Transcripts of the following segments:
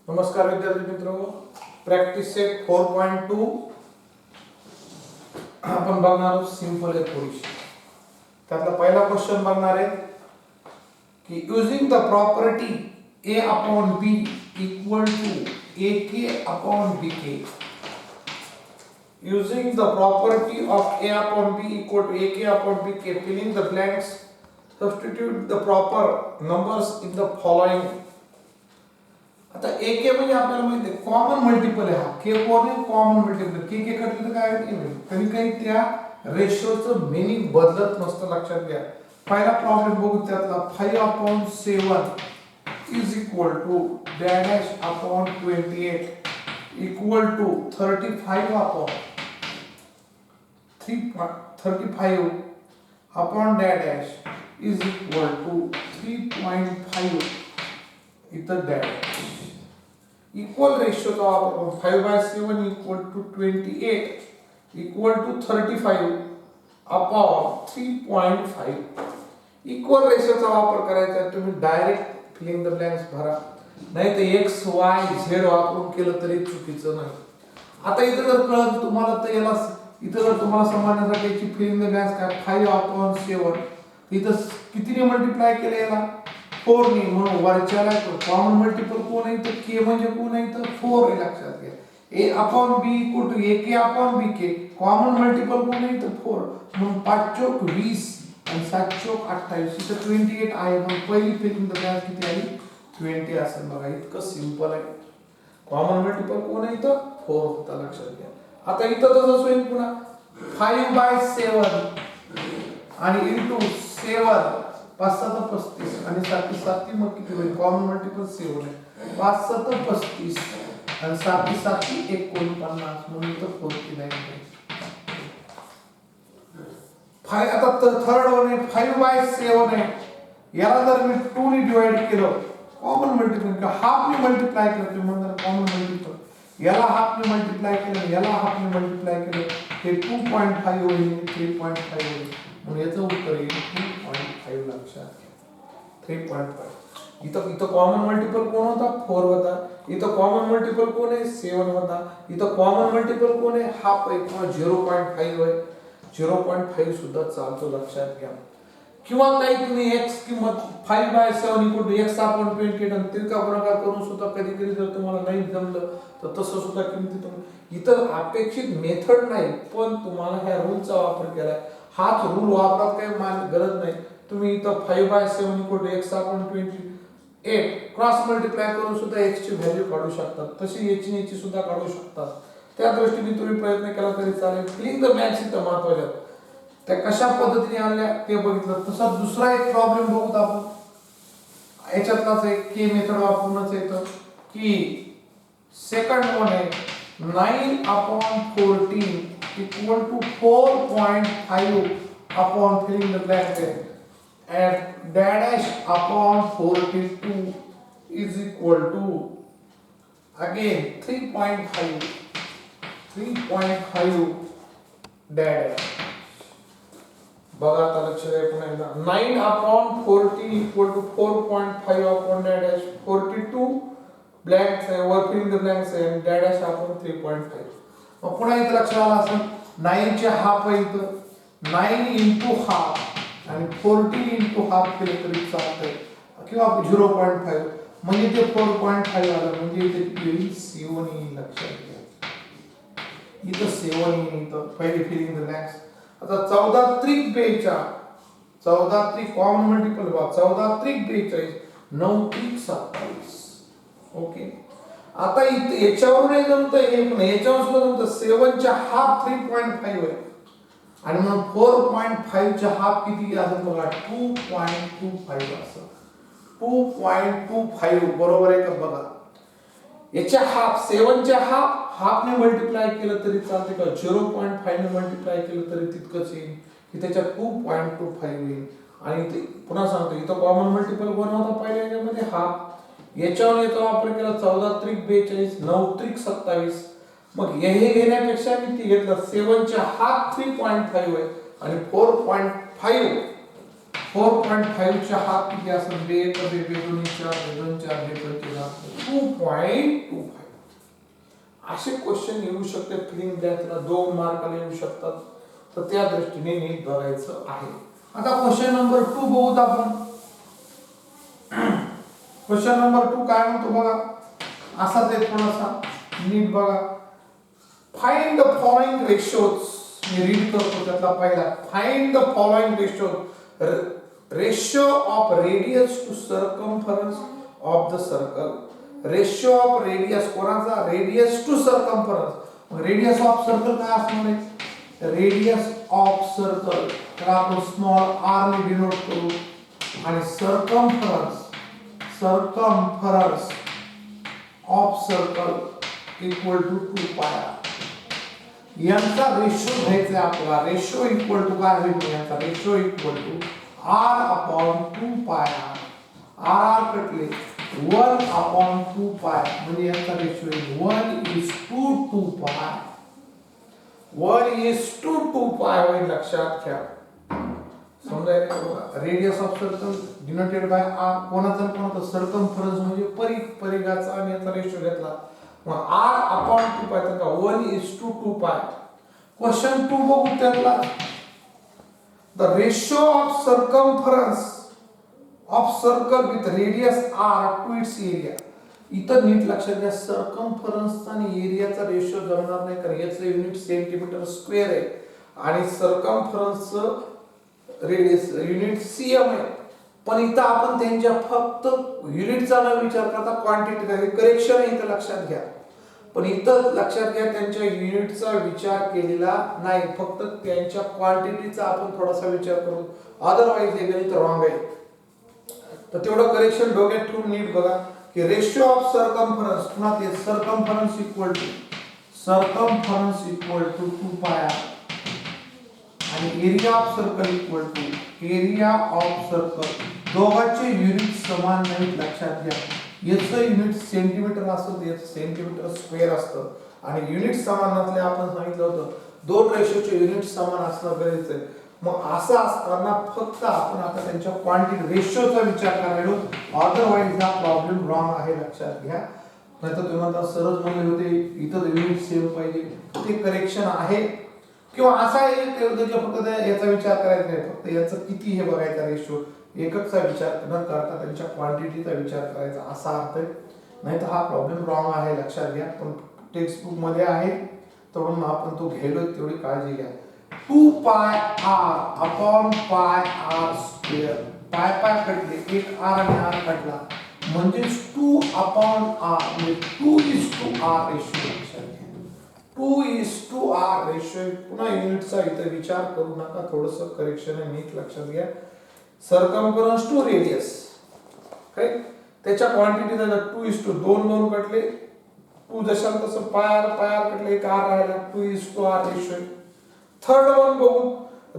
नमस्कार विद्यार्थी मित्रांनो, प्रॅक्टिस सेट 4.2 आपण बघणार आहोत. सिंपल आहे थोडीशी. त्यातला पहिला क्वेश्चन बघणार आहे की using the property a upon b equal to ak upon bk. Using the property of a upon b equal to ak upon bk, filling the blanks, substitute the proper numbers in the following. आता ak म्हणजे आपल्याला माहिती आहे common multiple आहे. हा k कोण आहे? Common multiple. k कडलं काय आहे? कधी काही त्या रेशोचं मीनिंग बदलत नसतं, लक्षात घ्या. पहिला प्रॉब्लेम बघू त्यातला 5 upon 7 is equal to dash upon 28 equal to 35 upon 35 upon dash is equal to 3.5 इथं dash equal ratio चा वापर 5/7 equal to 28 equal to 35 upon 3.5. Equal ratio चा वापर करायचा. तुम्ही डायरेक्ट फिलिंग द ब्लँक्स भरा, नाही तर x y z वापरून केलं तरी चुकीचं नाही. आता इथे जर कळलं तुम्हाला तर याला इथे जर तुम्हाला समजण्यासाठी याची फिलिंग द ब्लँक्स काय 5 upon 7 इथं कितीने मल्टिप्लाय केलं याला 4 ने, म्हणून वरच्याला कॉमन मल्टिपल कोण आहे तर k म्हणजे कोण आहे तर 4 आहे, लक्षात घ्या. a upon b equal to ak upon bk, common multiple कोण आहे तर 4, म्हणून 5 चौक 20 आणि 7 चौक 28 इथं 28 आहे. मग पहिली फिलिंग द ब्लँक्स किती आली 20 असेल. बघा इतकं सिंपल आहे. कॉमन मल्टिपल कोण आहे तर 4 होता, लक्षात घ्या. आता इथं तसंच होईल पुन्हा 5/7 आणि इनटू 7 5 7 35 आणि 7 7 मग किती होईल? कॉमन मल्टिपल 7 आहे. 5 7 35 आणि 7 7 49 म्हणून इथं 49 आहे. आता थर्ड वन आहे 5/7 आहे. याला जर मी 2 ने डिवाइड केलं कॉमन मल्टिपल किंवा हाफ ने मल्टिप्लाय केलं म्हणून कॉमन मल्टिपल, याला हाफ ने मल्टिप्लाय केलं, याला हाफ ने मल्टिप्लाय केलं, हे 2.5 होईल, 3.5 होईल. म्हणून याचं उत्तर येईल 2.5, लक्षात घ्या. 3.5. इथं कॉमन मल्टिपल कोण होता 4 होता. इथं कॉमन मल्टिपल कोण आहे 7 होता. इथं कॉमन मल्टिपल कोण आहे हाफ आहे किंवा 0.5 आहे. 0.5 सुद्धा चालतो, लक्षात घ्या. किंवा काही तुम्ही x किंमत 5/7 इक्वल टू x upon 28 आणि तिरका गुणाकार करून सुद्धा कधी कधी जर तुम्हाला नाही जमलं तर तसं सुद्धा किमती तुम्ही इथं अपेक्षित मेथड नाही, पण तुम्हाला ह्या रूलचा वापर केलाय. हाच रूल वापरात काही गरज नाही. तुम्ही इथं 5/7 equal to x upon 28 cross multiply करून सुद्धा x ची व्हॅल्यू काढू शकतात. तशी याची सुद्धा काढू शकतात. त्या दृष्टीने तुम्ही प्रयत्न केला तरी चालेल. फिलिंग द ब्लँक्स इथं महत्त्वाचं. त्या कशा पद्धतीने आणल्या ते बघितलं. तसा दुसरा एक प्रॉब्लेम बघूत आपण. याच्यातलाच एक के मेथड वापरूनच येतं की सेकंड वन आहे 9 upon 14 equal to 4.5 upon filling the blank and dash upon 42 is equal to again 3.5 dash. बघा आता लक्ष द्या पुन्हा एकदा 9 upon 14 equal to 4.5 upon dash 42 blanks आहे, वर फिलिंग द ब्लँक्स आहे, dash upon 3.5. मग पुन्हा इथं लक्षात आलं असं 9 चे हाफ आहे इथं 9 into हाफ आणि 14 into हाफ केलं तरी चालतंय किंवा 0.5 म्हणजे ते 4.5 आलं म्हणजे इथे किती 7 येईल, लक्षात घ्या. इथं 7 येईल. इथं पहिली फिलिंग द ब्लँक्स. आता 14 त्रिक 42 14 त्रिक कॉमन मल्टिपल बघा 14 त्रिक 42 9 त्रिक 27. ओके. आता इथे याच्यावरून जमतं हे पण याच्यावर सुद्धा जमतं. 7 च्या हाफ 3.5 आहे आणि मग 4.5 च्या हाफ किती असेल बघा 2.25 असं 2.25 बरोबर आहे का बघा. याच्या हाफ 7 च्या हाफ ने मल्टिप्लाय केलं तरी चालते का 0.5 ने मल्टिप्लाय केलं तरी तितकंच येईल की त्याच्यात 2.25 येईल. आणि पुन्हा सांगतो इथं कॉमन मल्टिपल कोण होता पहिल्या याच्यामध्ये हाफ. याच्यावर याचा वापर केला 14 त्रिक 42 9 त्रिक 27. मग हे घेण्यापेक्षा मी ती घेतलं 7 च्या हाफ 3.5 आहे आणि 4.5 4.5 च्या हाफ किती असेल बे 1 बे 2 4 बे 2 4 बे 2 2.25 असे क्वेश्चन येऊ शकते फिलिंग ब्लँकला 2 मार्काला येऊ शकतात तर त्या दृष्टीने नीट बघायचं आहे आता क्वेश्चन नंबर 2 बघूत आपण क्वेश्चन नंबर 2 काय म्हणतो बघा असाच आहे थोडासा नीट बघा फाइंड द फॉलोइंग रेशोज मी रीड करतो त्यातला पहिला find the following ratios ratio of radius to circumference of the circle ratio of radius कोणाचा radius to circumference radius of circle काय असणार आहे रेडियस ऑफ सर्कल तर आपण स्मॉल r ने डिनोट करू आणि circumference of circle equal to 2 pi यांचा रेशो घ्यायचा आपला रेशो इक्वल टू काय होईल यांचा ratio equal to r upon 2 pi r कटले 1 अपॉन 2 पाय म्हणजे यांचा रेशो येईल 1:2 पाय 1:2 पाय होईल लक्षात घ्या समजायला radius of circle denoted by r कोणाचा सर्कम्फरन्स म्हणजे परिघाचा आणि याचा रेशो घेतला मग r अपॉन 2 पाय तर 1:2 पाय क्वेश्चन 2 बघू त्यातला the ratio of circumference of circle with radius r to its area इथं नीट लक्षात घ्या सर्कम्फरन्स आणि एरियाचा रेशो जमणार नाही कारण याचं युनिट सेंटीमीटर स्क्वेअर आहे आणि सर्कम्फरन्सचं रेडियस युनिट cm आहे पण इथं आपण त्यांच्या फक्त युनिटचा न विचार करता क्वांटिटी करेक्शन आहे इथं लक्षात घ्या पण इथं लक्षात घ्या त्यांच्या युनिटचा विचार केलेला नाही फक्त त्यांच्या क्वांटिटीचा आपण थोडासा विचार करू अदरवाइज हे गणित रॉंग आहे तर तेवढं करेक्शन डोक्यात ठेवून नीट बघा की रेशियो ऑफ सर्कम्फरन्स पुन्हा ते सर्कम्फरन्स इक्वल टू 2 पाय आणि area of circle equal to area of circle दोघांचे युनिट समान नाहीत लक्षात घ्या याचं युनिट सेंटीमीटर असतं याचं सेंटीमीटर स्क्वेअर असतं आणि युनिट समान नसले आपण सांगितलं होतं दोन रेशोचे युनिट समान असणं गरजेचं आहे मग असं असताना फक्त आपण आता त्यांच्या क्वांटिटी रेशोचा विचार करायला अदरवाइज हा प्रॉब्लेम रॉंग आहे लक्षात घ्या नाहीतर तुम्ही म्हणता सरळ म्हणले होते इथं युनिट सेम पाहिजे ते करेक्शन आहे किंवा असा एक फक्त याचा विचार करायचा नाही फक्त याचं किती हे बघायचा रेशो एकचचा विचार न करता त्यांच्या क्वांटिटीचा विचार करायचा असा अर्थ आहे नाहीतर हा प्रॉब्लेम रॉंग आहे लक्षात घ्या पण टेक्स्ट बुक मध्ये आहे तर म्हणून आपण तो घ्यायलो तेवढी काळजी घ्या 2 pi r upon pi r square पाय कटले एक r आणि r कटला म्हणजे 2 अपॉन r म्हणजे 2:r रेशो लक्षात घ्या 2:r रेशो पुन्हा युनिटचा इथे विचार करू नका थोडंसं करेक्शन आहे नीट लक्षात घ्या सर्कम्फरन्स टू रेडियस राईट त्याच्या क्वांटिटीचा 2:2 कटले 2 जशाल तसं पाय r कटले एक r राहिला 2:r रेशो थर्ड वन बघू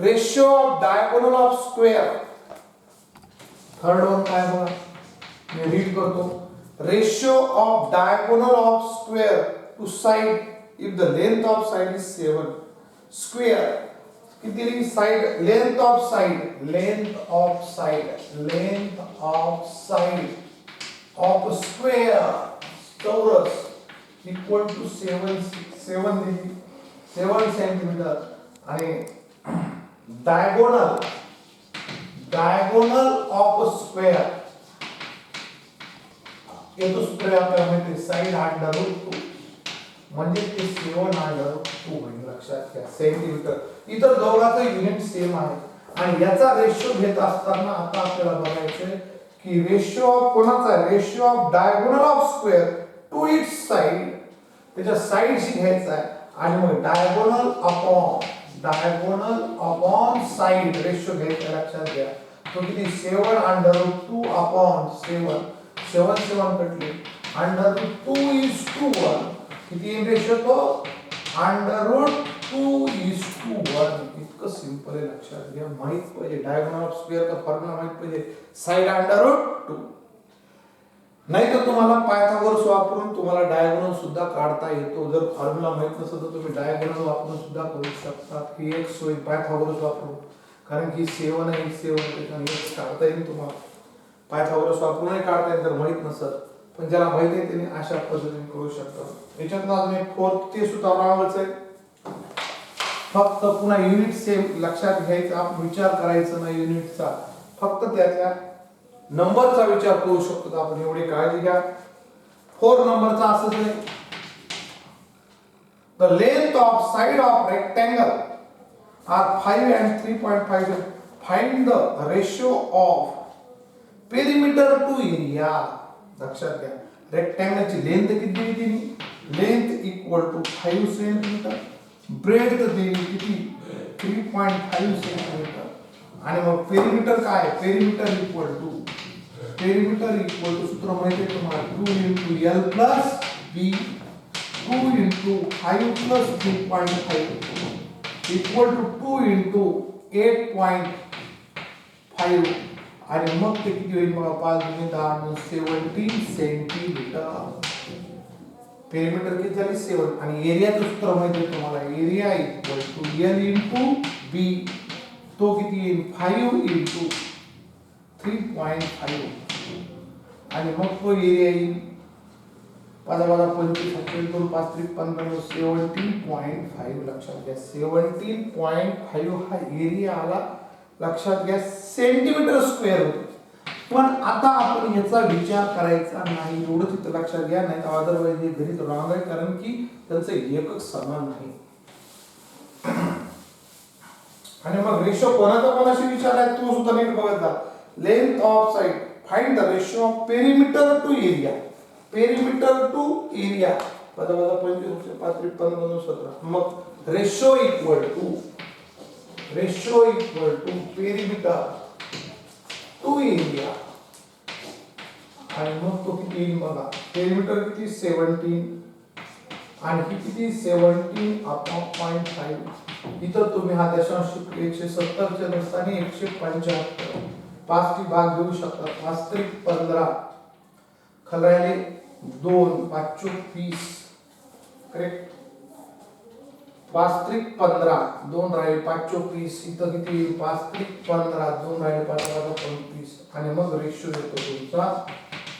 ratio of diagonal of square third one काय बघा मी रीड करतो ratio of diagonal of square to side if the length of side is 7 square किती side length of side of square चौरस equal to 7 centimetre आणि diagonal of square येतो square आपल्याला माहिती साइड √2 म्हणजे ते 7√2 होईल लक्षात घ्या सेंटीमीटर इतर दोघांचं युनिट सेम आहे आणि याचा रेशो घेत असताना आता आपल्याला बघायचं की रेशो ऑफ कोणाचा ratio of diagonal of square to it's side त्याच्या साइडशी घ्यायचा आहे आणि मग डायगोनल अपॉन साइड रेशो घ्यायचा लक्षात घ्या तो किती 7√2 अपॉन 7 कटले √2:1 किती रेशो तो √2:1 इतकं सिंपल आहे लक्षात घ्या माहित पाहिजे डायगोनल ऑफ स्क्वेअर का फॉर्म्युला माहित पाहिजे साइड √2 नाही तर तुम्हाला पायथागोरस वापरून तुम्हाला डायगोनल सुद्धा काढता येतो जर फॉर्म्युला माहित नसेल तर तुम्ही डायगोनल वापरून सुद्धा करू शकता ही एक सोय पायथागोरस वापरून कारण की 7 आहे 7 आणि x काढता येईल तुम्हाला. पायथागोरस वापरूनही काढता येईल जर माहित नसेल, पण ज्याला माहित आहे त्याने अशा पद्धतीने करू शकतात. याच्यात अजून एक फोर्थ ते सुद्धा रावच आहे. फक्त पुन्हा युनिट सेम लक्षात घ्यायचा, आपण विचार करायचा नाही युनिटचा, फक्त त्याच्या नंबरचा विचार करू शकतो आपण, एवढी काळजी घ्या. 4 नंबरचा असंच आहे. The length of side of rectangle are 5 and 3.5. Find the ratio of perimeter to area. लक्षात घ्या, रेक्टेंगलची लेंथ किती दिली तिने? Length equal to 5 centimetre, breadth दिली किती? 3.5 सेंटीमीटर. आणि मग पेरिमीटर काय? पेरिमीटर इक्वल टू सूत्र माहिती आहे तुम्हाला, 2 into L plus B, 2 into 5 plus 3.5 equal to 2 into 8.5. आणि मग ते किती होईल? मग 5 गुणिले 10 17 सेंटीमीटर. पेरिमीटर किती झाली? 7. आणि एरियाचं सूत्र माहिती आहे तुम्हाला, area equal to L into B, तो किती येईल? 5 into 3.5. आणि मग तो एरिया येईल 25 2 5 3 15 17.5. लक्षात घ्या 17.5 हा एरिया आला. लक्षात घ्या सेंटीमीटर स्क्वेअर होते. पण आता आपण याचा विचार करायचा नाही, एवढं तिथं लक्षात घ्या, नाही तर अदरवाईज हे गणित रॉंग आहे, कारण की त्यांचं एकक समान नाही. आणि मग रेशो कोणाशी विचारलाय तो सुद्धा नीट बघत जा. Length of side, find the ratio of perimeter to area. Perimeter to area 25 5 15 17. मग ratio equal to perimeter to area. आणि मग तो किती येईल बघा, पेरिमीटर किती? 17 आणि ही किती? 17 अपॉन 0.5. इथं तुम्ही हा दशांश 170 च्या दृष्टीने 175 5 ची भाग घेऊ शकता. 5 3 15 खलायले 2 5 20 करेक्ट. 5 3 15 2 राहिले 5 20. इथं किती? 5 3 15 2 राहिले 5 25. आणि मग रेशो येतो तुमचा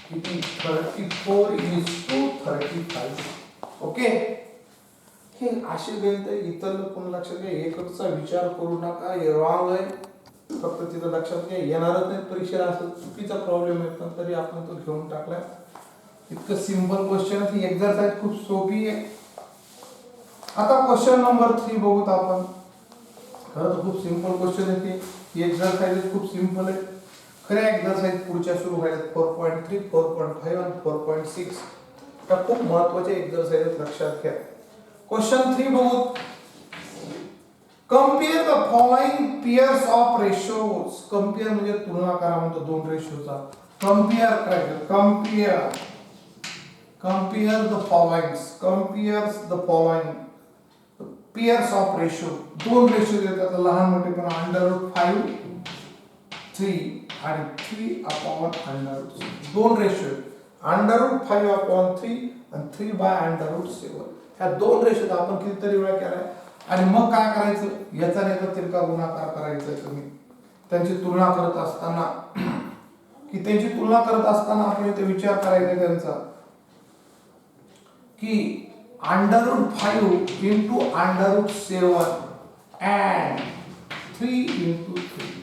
किती? 34:35. ओके, हे असे गणित इतर कोण लक्षात घ्या, एककचा विचार करू नका, हे रॉंग आहे. फक्त तिथं लक्षात घ्या, येणारच नाही परीक्षेला, असं चुकीचा प्रॉब्लेम आहे, पण तरी आपण तो घेऊन टाकलाय. इतकं सिंपल क्वेश्चन आहे, ही एक्सरसाइज खूप सोपी आहे. आता क्वेश्चन नंबर 3 बघूत आपण. खरं तर खूप सिंपल क्वेश्चन आहे, ही एक्सरसाइज खूप सिंपल आहे. खऱ्या एक्सरसाइज पुढच्या सुरू व्हायला 4.3 4.5 आणि 4.6 त्या खूप महत्त्वाच्या एक्सरसाइज लक्षात घ्या. क्वेश्चन 3 बघू. Compare the following pairs of ratios. Compare म्हणजे तुलना करा म्हणतो दोन रेशोचा. कंपेअर करायचं, compare the following pairs of ratio. दोन रेशो देतात लहान मोठे, पण √5 3 आणि 3/√3. दोन रेशो √5/3 आणि 3/√7. ह्या दोन रेशोत आपण कितीतरी वेळा केलाय. आणि मग काय करायचं, याचा नेता तिरका गुणाकार करायचा. तुम्ही त्यांची तुलना करत असताना आपण इथे विचार करायचा त्यांचा की √5 into √7 and 3 into 3.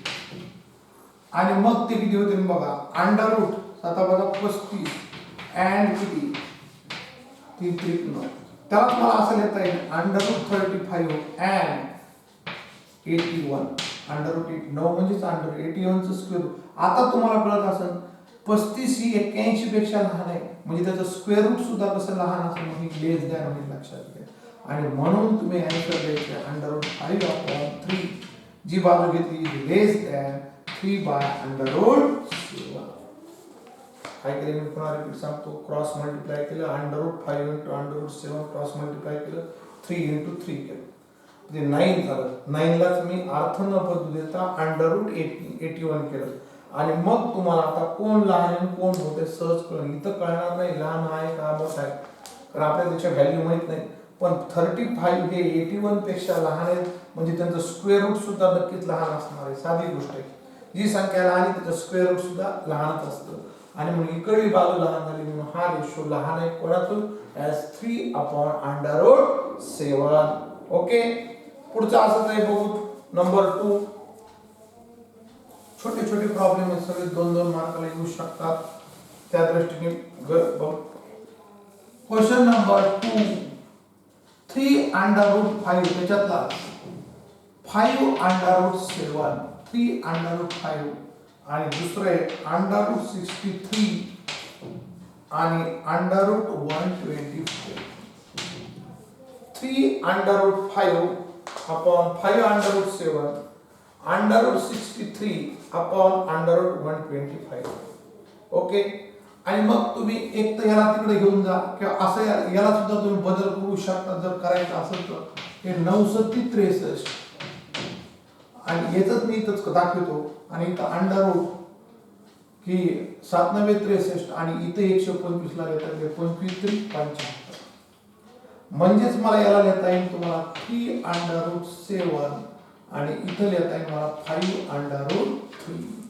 आणि मग ते किती होते बघा, √ 35 and किती 3 त्याला तुम्हाला असं लिहिता येईल √35 and 81. √9 म्हणजेच √81 चं स्क्वेअर. आता तुम्हाला कळत असेल 35 ही 81 पेक्षा लहान आहे, म्हणजे त्याचं स्क्वेअर रूट सुद्धा कसं लहान असेल, म्हणजे लेस दॅन होईल. लक्षात घ्या. आणि म्हणून तुम्ही आन्सर द्यायचं √5/3. जी बाजू घेतली लेस दॅन 3/√7. काय केलं मी पुन्हा रिपीट सांगतो. क्रॉस मल्टिप्लाय केलं, √5 into √7 क्रॉस मल्टिप्लाय केलं, 3 into 3 केलं, म्हणजे 9 झालं. 9 लाच मी अर्थ न बदलू देता √81 केलं. आणि मग तुम्हाला आता कोण लहान आहे कोण मोठे सहज कळेल. इथं कळणार नाही लहान आहे का मोठा आहे, कारण आपल्याला त्याच्या व्हॅल्यू माहित नाही. पण 35 हे 81 पेक्षा लहान आहे म्हणजे त्यांचं स्क्वेअर रूट सुद्धा नक्कीच लहान असणार आहे. साधी गोष्ट आहे. जी संख्या लहान आहे त्याचं स्क्वेअर रूट सुद्धा लहानच असतं. आणि म्हणून इकडली बाजू लहान झाली म्हणून हा रेशो लहान आहे कोणातून as 3/√7. ओके, पुढचा असंच आहे बघू. नंबर 2. छोटे छोटे प्रॉब्लेम आहेत सगळे 2-2 मार्काला येऊ शकतात. त्या दृष्टीने बघ. Question number 2. 3/5 त्याच्यातला 5/7, 3/5 आणि दुसरे √63 आणि √125. 3/5 upon 5/7 √63 upon √125. ओके, आणि मग तुम्ही एक तर याला तिकडे घेऊन जा किंवा असं याला सुद्धा तुम्ही बदल करू शकता जर करायचं असेल तर. हे 963 आणि याच मी इथंच दाखवतो आणि इथं √ की 9763 आणि इथे 125 ला लिहिता येईल 25×3=75. म्हणजेच मला याला लिहिता येईल तुम्हाला 3/7 आणि इथं लिहिता येईल मला 5/3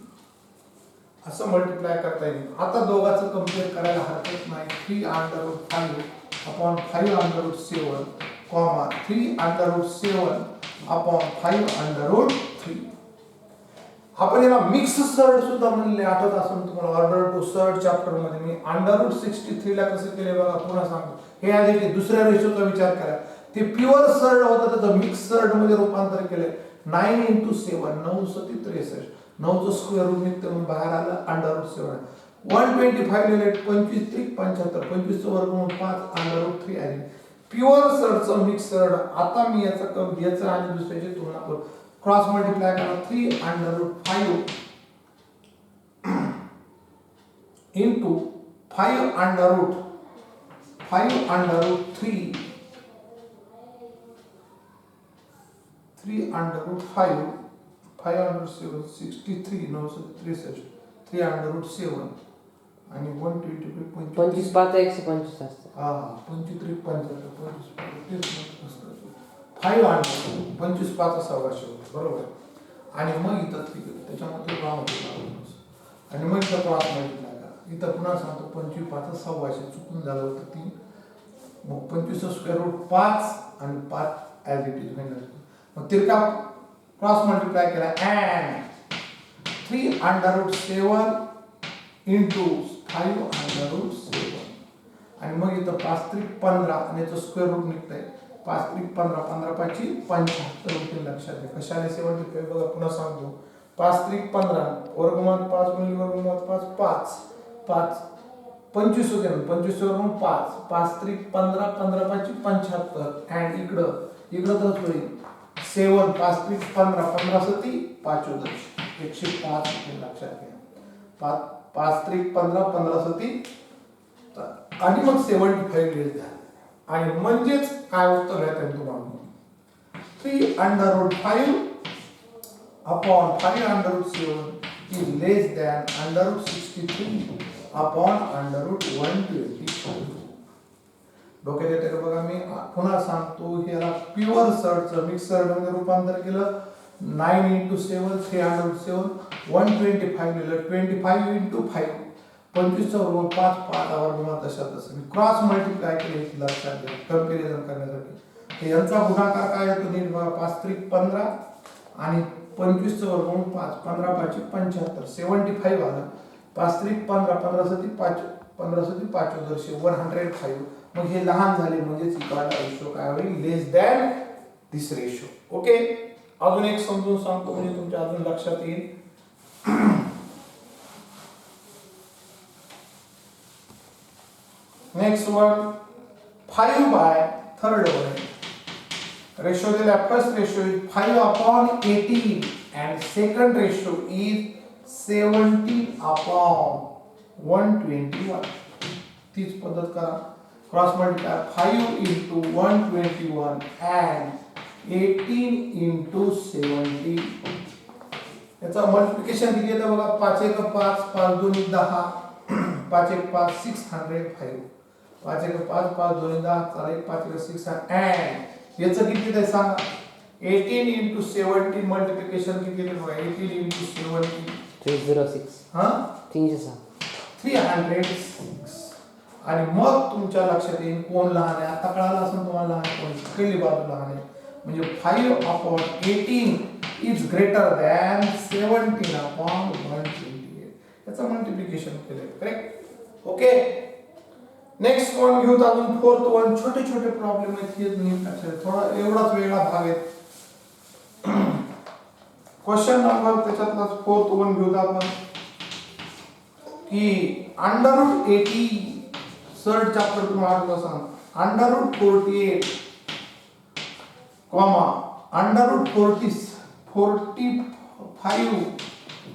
असं मल्टिप्लाय करता येईल. आता दोघांचं कम्पेअर करायला हरकत नाही. 3/5 upon 5/7 3/7 upon 5/3. आपण याला मिक्स सर्ड सुद्धा म्हणले, आठवत असेल तुम्हाला ऑर्डर टू सर्ड चॅप्टर मध्ये मी √63 ला कसं केले बघा. पुन्हा सांगतो, हे आधी दुसऱ्या रेशोचा विचार करा. ते प्युअर सर्ड होतं त्याचं मिक्स सर्ड मध्ये रूपांतर केले. 9 × 7 963. 9चं स्क्वेअर रूट निघतं म्हणून बाहेर आलं √7. 125 लिहिले 25×3=75. 25चं वर्गमूळ 5/3 आहे. प्युअर सर्डचं मिक्स सर्ड. आता मी याचं आणि दुसऱ्याची तुलना करू. क्रॉस मल्टिप्लाय करा. 3/5 into 5/3 3/5 5/7 63 963 3/7 आणि 125 25/5 असतं. हा 25×3=75 25/5 बरोबर. आणि मग इथं त्याच्यामध्ये आणि मग इथं क्रॉस मल्टिप्लाय करा. इथं पुन्हा सांगतो 25/5 चुकून झालं होतं 3. मग 25चं स्क्वेअर रूट 5 आणि 5 ॲज इट इज होईल. मग तिरका क्रॉस मल्टिप्लाय केला अँड 3/7 into 5/7 आणि मग इथं 5×3=15 आणि याचं स्क्वेअर रूट निघतंय 5×3=15 15×5=75 होतील. लक्षात घ्या कशाने 75 बघा. पुन्हा सांगतो 5×3=15 वर्गमूळात 5 गुणिले वर्गमूळात 5 5 25 होते ना. 25 वर्गमूळ 5 5×3=15 15×5=75 अँड इकडं तर होईल 7 5×3=15 15×7 5 105 होतील. लक्षात घ्या 5×3=15 15×7 आणि मग 75 लिहिलं झालं. आणि म्हणजेच काय उत्तर लिहिता येईल तुम्हाला 3/5 upon 5/7 is less than √63 upon √125. डोक्यात येते का बघा. मी पुन्हा सांगतो, ह्याला प्युअर सर्डचं मिक्स सर्ड मध्ये रूपांतर केलं. 9 × 7 3/7 125 लिहिलं 25×5 25चं वर्गमूळ 5 5/वर्गमूळ तशा तसं मी क्रॉस मल्टिप्लाय केले. लक्षात घ्या कंपॅरिझन करण्यासाठी. यांचा गुणाकार काय येतो नीट बघा. 5×3=15 आणि 25चं वर्गमूळ 5 15×5=75 75 आलं. 5×3=15 15×7 15×7 105. मग हे लहान झाले म्हणजेच इकडचा रेशो काय होईल लेस दॅन दिस रेशो. ओके, अजून एक समजून सांगतो म्हणजे तुमच्या अजून लक्षात येईल. नेक्स्ट वन 5/3 रेशो दिला. First ratio is 5/18 and second ratio is 17/121. तीच पद्धत करा. Cross multiply 5 × 121 and 18 × 70. याचा मल्टिप्लिकेशन किती येतं बघा. 5×1=5 5×2=10 5×1=5 605 5×1=5 5×2=10 चालेल 5×6 and याचं किती आहे सांगा. 18 into 17 मल्टिप्लिकेशन किती येते बघा 18 into 17 306 हा 306 306 आणि मग तुमच्या लक्षात येईल कोण लहान आहे आता कळालं असं तुम्हाला लहान कोण पहिली बाजू लहान आहे म्हणजे 5/18 इज ग्रेटर दॅन 17/128 याचं मल्टिप्लिकेशन केलंय करेक्ट ओके नेक्स्ट वन घेऊ अजून फोर्थ वन छोटे छोटे प्रॉब्लेम आहेत हे नीट लक्षात थोडा एवढाच वेगळा भाग आहे क्वेश्चन नंबर त्याच्यातलाच फोर्थ वन घेऊ आपण की √80 थर्ड चॅप्टर तुम्हाला आठवत सांग √48 कॉमा √45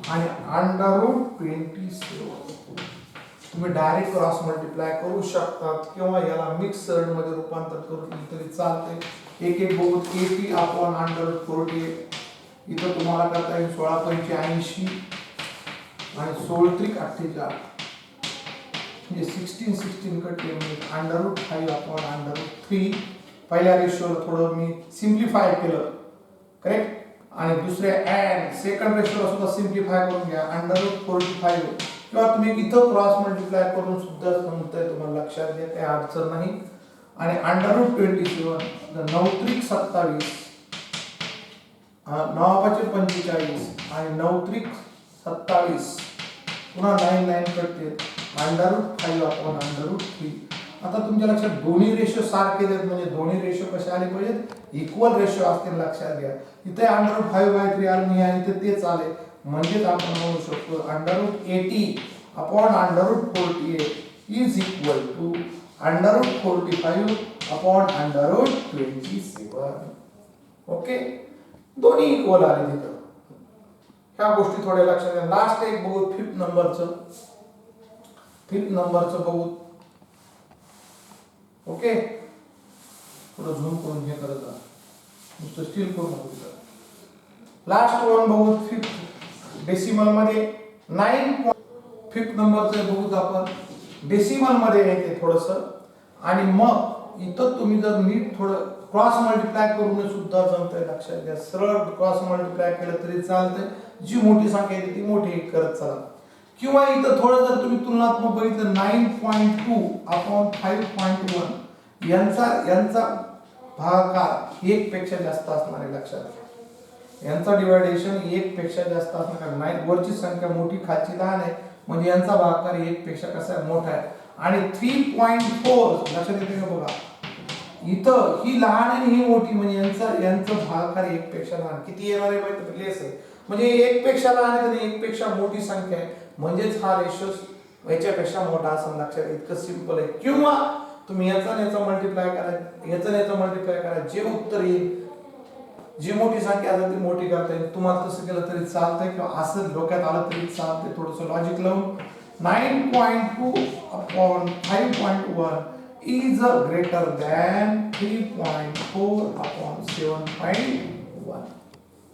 आणि √27 तुम्ही डायरेक्ट क्रॉस मल्टिप्लाय करू शकतात किंवा याला मिक्सड मध्ये रूपांतर करून तरी चालते एक एक बघू 80/√48 इथं तुम्हाला करता येईल 16/85 आणि 16×3 म्हणजे 16 कटले म्हणजे √5/√3 पहिल्या रेशोला थोडं मी सिम्प्लिफाय केलं करेक्ट आणि दुसऱ्या अँड सेकंड रेशोला सुद्धा सिम्प्लिफाय करून घ्या √45 किंवा तुम्ही इथं क्रॉस मल्टिप्लाय करून सुद्धा समजतंय तुम्हाला लक्षात घ्या काही अडचण नाही आणि √27 9×3 27 9×5 आणि 9×3 27 पुन्हा 9 कटते √5/√3 आता तुमच्या लक्षात दोन्ही रेशो सारखे आहेत म्हणजे दोन्ही रेशो कसे आले पाहिजेत इक्वल रेशो असतील लक्षात घ्या इथे √5/3 आले नाही आणि इथे तेच आले म्हणजेच आपण म्हणू शकतो √80/√48 इज इक्वल टू √45/√27 ओके दोन्ही इक्वल आले तिथं ह्या गोष्टी थोड्या लक्षात घ्या लास्ट एक बघू फिफ्थ नंबरचं बघू ओके थोडं झूम करून हे करत जा नुसतं स्टील करून नको लास्ट वन बघू फिफ्थ डेसिमल मध्ये 9 फिफ्थ नंबरचं बघू आपण डेसिमल मध्ये येते थोडंसं आणि मग इथं तुम्ही जर नीट थोडं क्रॉस मल्टिप्लाय करून सुद्धा जमतंय लक्षात घ्या सरळ क्रॉस मल्टिप्लाय केलं तरी चालतंय जी मोठी संख्या येते ती मोठी करत चला किंवा इथं थोडं जर तुम्ही तुलनात्मक बघितलं 9.2/5.1 यांचा भागाकार 1 पेक्षा जास्त असणार आहे लक्षात घ्या यांचा डिवायडेशन 1 पेक्षा जास्त असणार कारण 9 वरची संख्या मोठी खालची लहान आहे म्हणजे यांचा भागाकार 1 पेक्षा कसा आहे मोठा आहे आणि 3.4 लक्षात येते का बघा इथं ही लहान आणि ही मोठी म्हणजे यांचा भागाकार 1 पेक्षा लहान किती येणार आहे माहिती लेस आहे म्हणजे 1 पेक्षा लहान आहे आणि 1 पेक्षा मोठी संख्या आहे म्हणजेच हा रेशो याच्यापेक्षा मोठा असं लक्षात इतकं सिंपल आहे किंवा तुम्ही याचा मल्टिप्लाय करा जे उत्तर येईल जी मोठी संख्या असेल ती मोठी करता येईल तुम्हाला तसं केलं तरी चालतंय किंवा असं डोक्यात आलं तरी चालतंय थोडंसं लॉजिक लावून 9.2/5.1 is greater than 3.4/7.1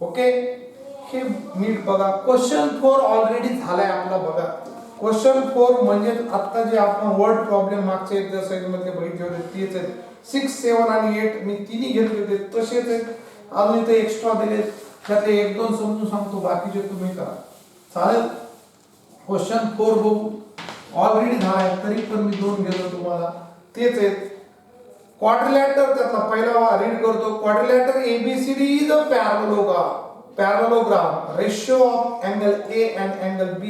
ओके हे नीट बघा क्वेश्चन 4 ऑलरेडी झालाय आपला बघा क्वेश्चन 4 म्हणजे आता जे आपण वर्ड प्रॉब्लेम मागच्या एक्सरसाइज मध्ये बघितले होते तेच आहेत 6 7 आणि 8 मी तिन्ही घेतले होते तसेच आहेत अजून इथे एक्स्ट्रा दिले त्यातले 1-2 समजून सांगतो बाकीचे तुम्ही करा चालेल क्वेश्चन 4 बघू ऑलरेडी झालाय तरी पण मी 2 घेतो तुम्हाला तेच आहेत क्वाड्रिलॅटर त्यातला पहिला रीड करतो quadrilateral ABCD is a parallelogram ratio of angle A and angle B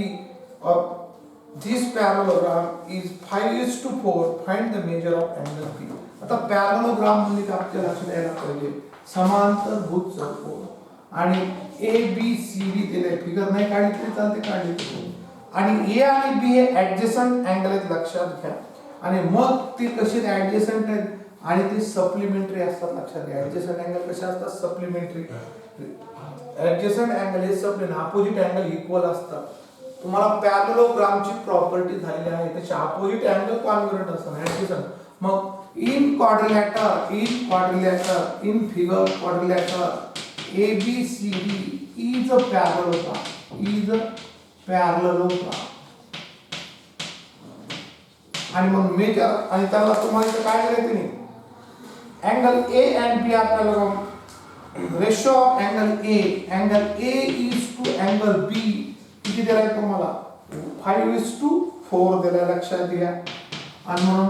of this parallelogram is 5:4 find the measure of angle B आता parallelogram म्हणजे आपल्याला लक्षात यायला पाहिजे समांतरभुज चौकोन आणि ABCD दिले फिगर नाही काढली तरी चालते काढली आणि A आणि B हे ऍडजसंट अँगल आहेत लक्षात घ्या आणि मग ते कसे ऍडजसंट आहेत आणि ते सप्लिमेंटरी असतात लक्षात घ्या ऍडजसंट अँगल कसे असतात सप्लिमेंटरी ऍडजसंट अँगल हे सप्लिमेंट अपोजिट अँगल इक्वल असतात तुम्हाला पॅरलेलोग्रामची प्रॉपर्टी झालेली आहे त्याचे अपोजिट अँगल कॉन्ग्रुएंट असतात ऍडजसंट मग in figure quadrilateral ABCD is a parallelogram आणि मग मेजर आणि त्याला तुम्हाला काय करायचं नाही अँगल A and B आपल्याला ratio of angle A is to angle B किती दिलाय तुम्हाला 5:4 दिलाय, लक्षात घ्या. आणि म्हणून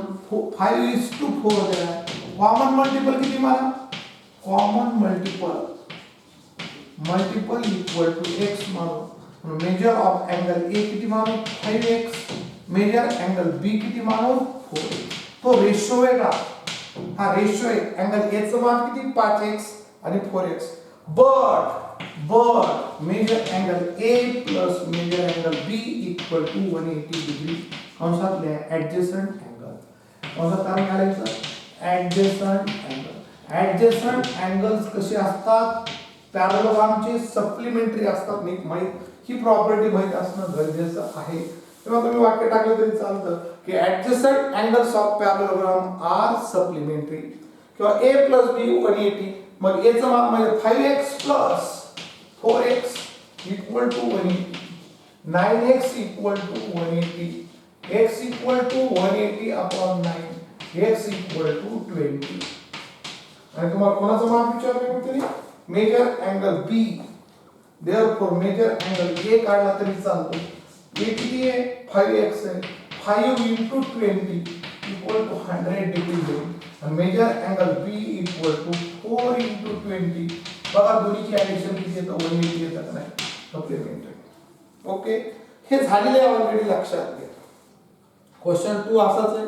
5:4 दिलाय. कॉमन मल्टिपल किती मला, common multiple equal to x मानू. मेजर ऑफ अँगल ए किती मानू 5x, मेजर अँगल बी किती मानू 4x. तो रेशो वेगळा, हा रेशो आहे. अँगल ए चं मान किती 5x आणि 4x. But major angle A plus major angle B equal to 180 degree. कंसात लिहा ऍडजसंट अँगल. कंसात काय घालायचं, ऍडजसंट अँगल. ऍडजसंट अँगल्स कसे असतात, पॅरलोग्रामचे सप्लिमेंटरी असतात. ही प्रॉपर्टी माहित असणं गरजेचं आहे. तेव्हा तुम्ही वाक्य टाकलं तरी चालतं की adjacent angles of parallelogram are supplementary. किंवा a प्लस b 180. मग a चं मान म्हणजे 5x plus 4x equal to 180, 9x equal to 180, x equal to 180 upon 9, x equal to 20. आणि तुम्हाला कोणाचं मान विचारलं होतं, major angle b. Therefore major angle a काढला तरी चालतो. a किती आहे 5x आहे. 5 into 20 equal to 100 डिग्री. आणि major angle b equal to 4 into 20. बघा दोन्हीची ऍडिशन किती येतं 180 येतं नाही, सप्लिमेंटरी. ओके, हे झालेले आहे ऑलरेडी, लक्षात घ्या. क्वेश्चन 2 असाच आहे,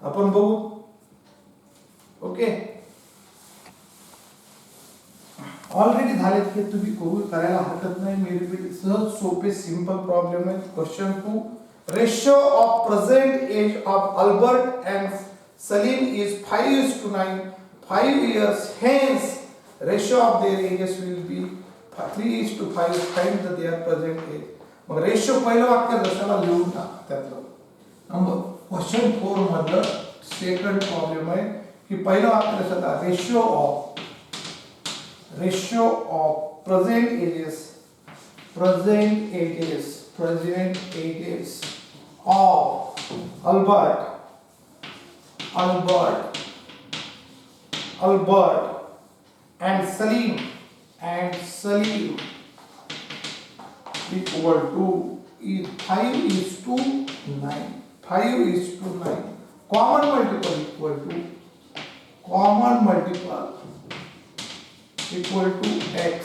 आपण बघू. ओके, ऑलरेडी झाले की तुम्ही करायला हरकत नाही. मी रिपीट, सहज सोपे सिंपल प्रॉब्लेम आहे. Question 2, ratio of present age of Albert and Salim is 5:9. 5 years hence ratio of their ages will be 3:5. find their present age. मग रेशियो पहिलं वाक्य जशाला लिहून टाका त्यातलं. नंबर क्वेश्चन 4 मधलं सेकंड प्रॉब्लेम आहे की पहिलं वाक्य जशाला ratio of present ages of Albert and Salim equal to 5:9. 5:9. Common multiple equal to x.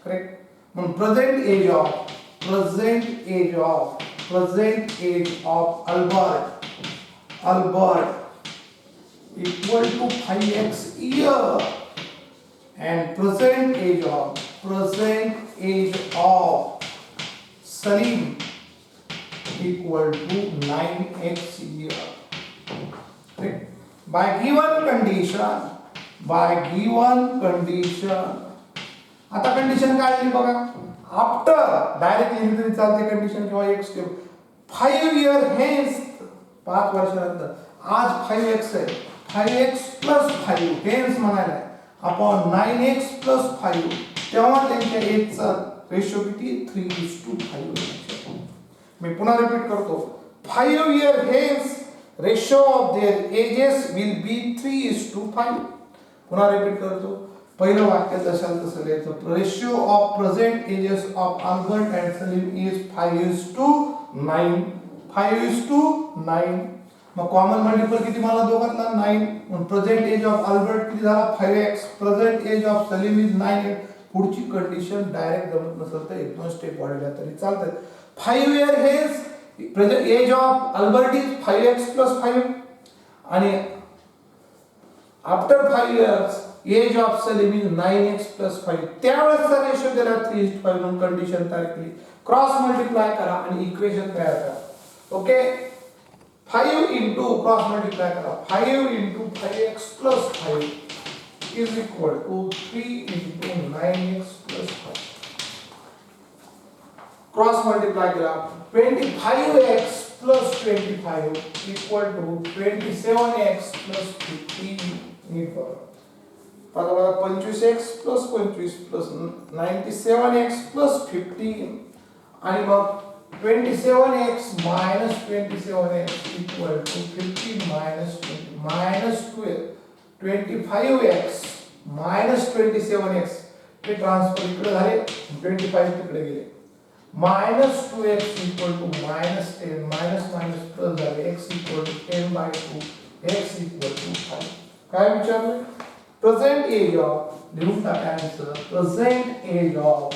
Correct. Present age of Albert equal to 5x year, and present age of Salim equal to 9x year. Correct. By given condition. आता condition काय आली बघा. After direct लिहिली तरी चालते condition किंवा एक step. 5 year hence 5 वर्षानंतर आज 5x आहे, 5x प्लस 5 हेन्स म्हणायला अपॉन 9x प्लस 5. तेव्हा त्यांच्या एजचा रेशो किती 3:5. मी पुन्हा रिपीट करतो. 5 year hence ratio of their ages will be 3:5. पुन्हा रिपीट करतो. पहिलं वाक्य जशाल तसं लिहायचं. Ratio of present ages of Albert and Salim is 5:9. 5:9. मग कॉमन मल्टिपल किती मला दोघांना 9. मग प्रेझेंट एज ऑफ अल्बर्ट किती झाला 5x. Present age of Salim is 9. पुढची कंडिशन डायरेक्ट जमत नसेल तर एक दोन स्टेप वाढल्या तरी चालतात. 5 year hence present age of Albert is 5x plus 5. आणि after 5 years age of Salim is 9x plus 5. त्यावेळेसचा रेशो दिला 3:5 म्हणून कंडिशन तयार केली. क्रॉस मल्टिप्लाय करा आणि इक्वेशन तयार करा. ओके, 5 into क्रॉस मल्टिप्लाय करा. 5 into 5x plus 5 is equal to 3 into 9x plus 5. Cross multiply करा. 25x plus 25 equal to 27x plus 15. नीट बघा. बघा 25x plus 25 plus 97x plus 15 आणि मग 27x minus 27x equal to 15 minus 20 minus 12. 25x -27x हे transfer इकडे झाले 25 तिकडे गेले -2x equal to -10 minus plus झाले x equal to 10/2 x equal to 5 काय विचारलं प्रेझेंट एज ऑफ लिहून टाका answer present age of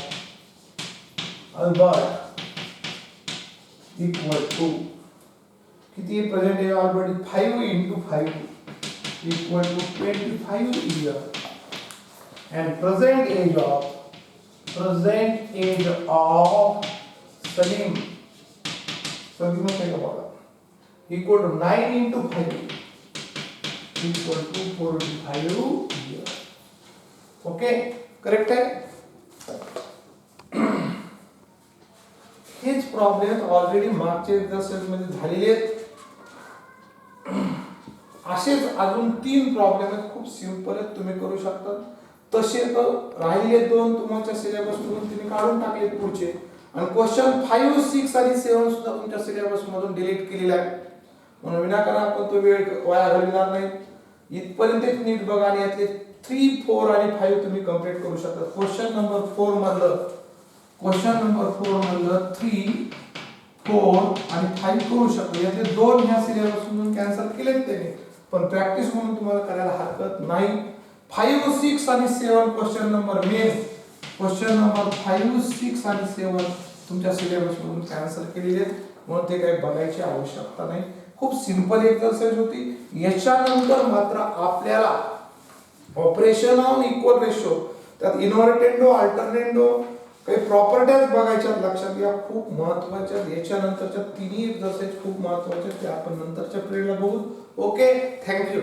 Albert equal to किती present age of Albert 5 into 5 equal to 25 year and present age of Salim think about it equal to 9 into 5 equal to 45 year okay correct है हेच problem already मागचे exercise मध्ये झालेले आहेत असेच अजून 3 problem आहेत खूप सिंपल आहेत तुम्ही करू शकता तसे तर राहिले 2 तुमच्या सिलेबस मधून तुम्ही काढून टाकले पुढचे आणि क्वेश्चन 5 6 आणि 7 सुद्धा तुमच्या सिलेबस मधून डिलीट केलेला आहे म्हणून विनाकारण आपण तो वेळ वाया घालवणार नाही इथपर्यंत नीट बघा आणि यातले 3 4 आणि 5 तुम्ही कंप्लीट करू शकता क्वेश्चन नंबर 4 मधलं 3 4 आणि 5 करू शकतो यातले 2 ह्या सिलेबस मधून कॅन्सल केलेत त्याने पण प्रॅक्टिस म्हणून तुम्हाला करायला हरकत नाही 5 6 आणि 7 क्वेश्चन नंबर 5 6 आणि 7 तुमच्या सिलेबस मधून कॅन्सल केलेले आहेत म्हणून ते काही बघायची आवश्यकता नाही खूप सिंपल एक्सरसाइज होती याच्यानंतर मात्र आपल्याला ऑपरेशन ऑन इक्वल रेशो त्यात इन्व्हर्टेंडो अल्टरनेंडो काही प्रॉपर्टीज बघायच्या लक्षात घ्या खूप महत्त्वाच्या याच्यानंतरच्या तिन्ही एक्सरसाइज खूप महत्त्वाच्या ते आपण नंतरच्या पिरियडला बघू ओके थँक्यू